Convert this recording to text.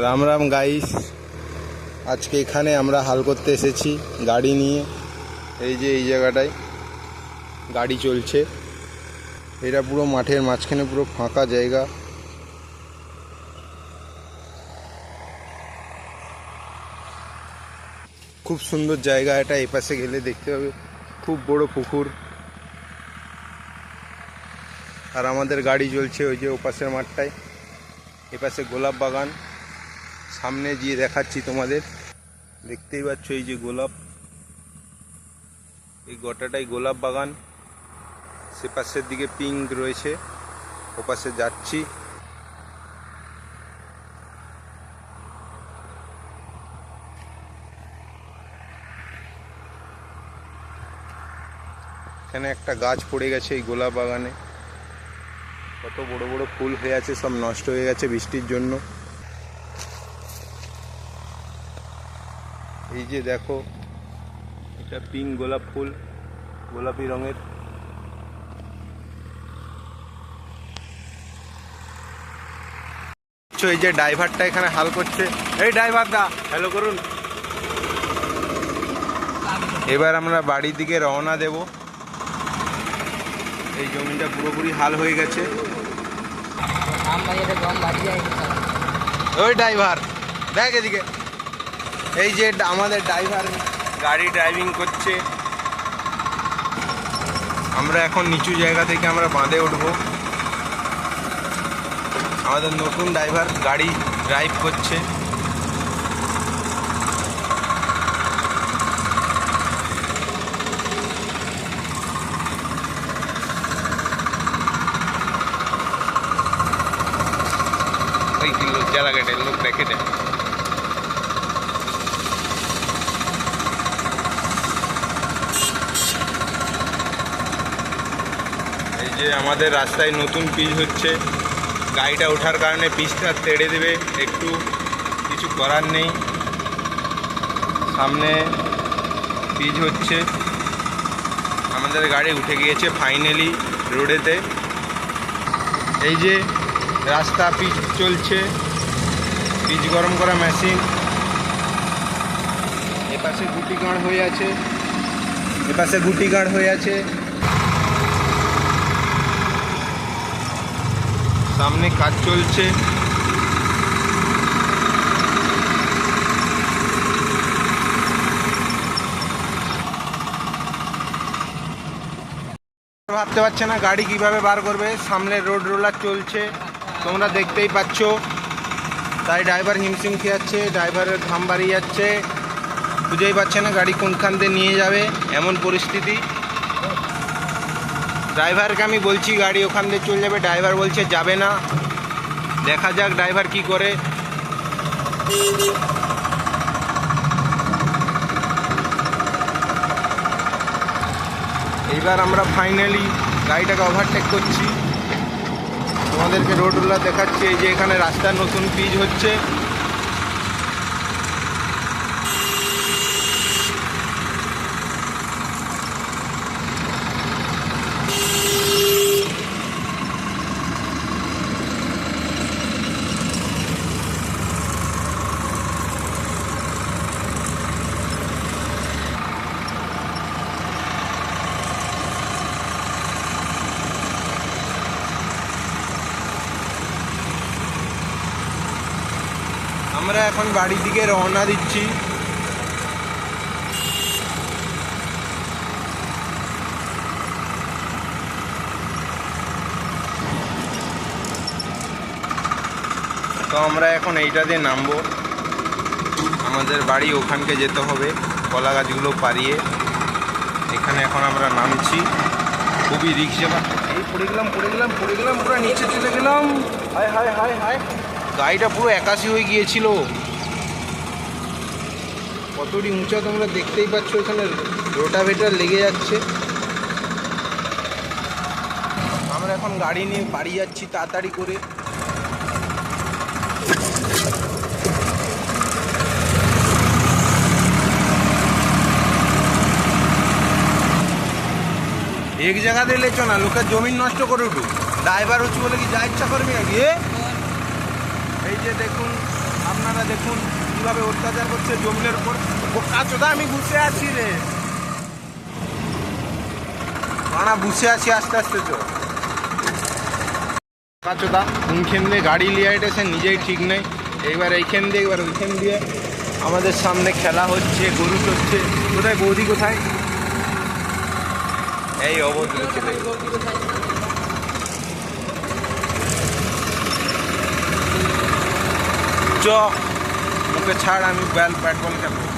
Ram Ram guys, আজকে এখানে আমরা হাল করতে এসেছি গাড়ি নিয়ে। এই যে এই জায়গাটায় গাড়ি চলছে, এটা পুরো মাঠের মাঝখানে পুরো ফাঁকা জায়গা। খুব সুন্দর জায়গা এটা, এপাশে গেলে দেখতে হবে খুব বড় পুকুর। আর আমাদের গাড়ি চলছে ওই যে ওপাশের মাঠটায়, এপাশে গোলাপ বাগান। সামনে গিয়ে দেখাচ্ছি তোমাদের, দেখতেই পাচ্ছ এই যে গোলাপ, এই গোটাটাই গোলাপ বাগান। সে পাশের দিকে পিঙ্ক রয়েছে, ওপাশে যাচ্ছি। এখানে একটা গাছ পড়ে গেছে এই গোলাপ বাগানে, কত বড় বড় ফুল হয়ে আছে, সব নষ্ট হয়ে গেছে বৃষ্টির জন্য। এই যে দেখো, এটা পিঙ্ক গোলাপ ফুল, গোলাপি রঙের। এই যে ড্রাইভারটা এখানে হাল করছে, এই ড্রাইভার দা হ্যালো করুন। এবার আমরা বাড়ির দিকে রওনা দেব। এই জমিটা পুরোপুরি হাল হয়ে গেছে। ওই ড্রাইভার দেখ এদিকে, এই যে আমাদের ড্রাইভার গাড়ি ড্রাইভিং করছে। আমরা এখন নিচু জায়গা থেকে আমরা বাঁধে উঠবো। আমাদের নতুন ড্রাইভার গাড়ি ড্রাইভ করছে। লজ্জা লাগে, লোক দেখে দেয়। এই যে আমাদের রাস্তায় নতুন পিচ হচ্ছে, গাড়িটা ওঠার কারণে পিচটা তেড়ে দেবে, একটু কিছু করার নেই। সামনে পিচ হচ্ছে, আমাদের গাড়ি উঠে গিয়েছে ফাইনালি রোডেতে। এই যে রাস্তা পিচ চলছে, পিচ গরম করা মেশিন। এপাশে গুটি গাঁড় হয়ে আছে, এপাশে গুটি গাঁড় হয়ে আছে। সামনে কাজ চলছে। ভাবতে পারছে না গাড়ি কিভাবে বার করবে, সামনে রোড রোলার চলছে, তোমরা দেখতেই পাচ্ছ। তাই ড্রাইভার হিমশিম খেয়াচ্ছে, ড্রাইভারের ঘাম বাড়িয়ে যাচ্ছে, বুঝেই পাচ্ছে না গাড়ি কোনখান দিয়ে নিয়ে যাবে, এমন পরিস্থিতি। ড্রাইভারকে আমি বলছি গাড়ি ওখান দিয়ে চলে যাবে, ড্রাইভার বলছে যাবে না। দেখা যাক ড্রাইভার কি করে। এইবার আমরা ফাইনালি গাড়িটাকে ওভারটেক করছি। তোমাদেরকে রোড রোলার দেখাচ্ছি। এই যে এখানে রাস্তার নতুন পিচ হচ্ছে। আমরা এখন বাড়ির দিকে রওনা দিচ্ছি। তো আমরা এখন এইটা দিয়ে নামবো, আমাদের বাড়ি ওখানকে যেতে হবে কলা গাছগুলো পাড়িয়ে। এখানে এখন আমরা নামছি, খুবই রিস্ক জায়গা। এই পড়ে গেলাম পুরো নিচে চলে গেলাম। হায় হায় হায় হায়, গাড়িটা পুরো 81 হয়ে গিয়েছিল। কতটি উঁচা তোমরা দেখতেই পাচ্ছ, এখানে রোটাভেটার লেগে যাচ্ছে। আমরা এখন গাড়ি নিয়ে বাড়ি যাচ্ছি তাড়াতাড়ি করে। এক জায়গা দিয়ে লেছো না, লোকের জমিন নষ্ট করে উঠু। ড্রাইভার হচ্ছে বলে কি যা ইচ্ছা করবি নাকি? এই যে দেখুন আপনারা দেখুন কীভাবে অত্যাচার করছে জমিনের উপর। ও কাচোদা আমি বসে আছি রে, মানা বসে আছি, আস্তে আস্তে তো কাচোদা কোনখান দিয়ে গাড়ি লিয়ে এটেছে নিজেই ঠিক নেই। এইবার এইখান দিয়ে এবার ওইখান দিয়ে আমাদের সামনে খেলা হচ্ছে, গরু চড়ছে। কোথায় বৌদি কোথায়? এই অভদ্র ছেলে। চ মুখে ছাড়, আমি ব্যাট বল খেলবো।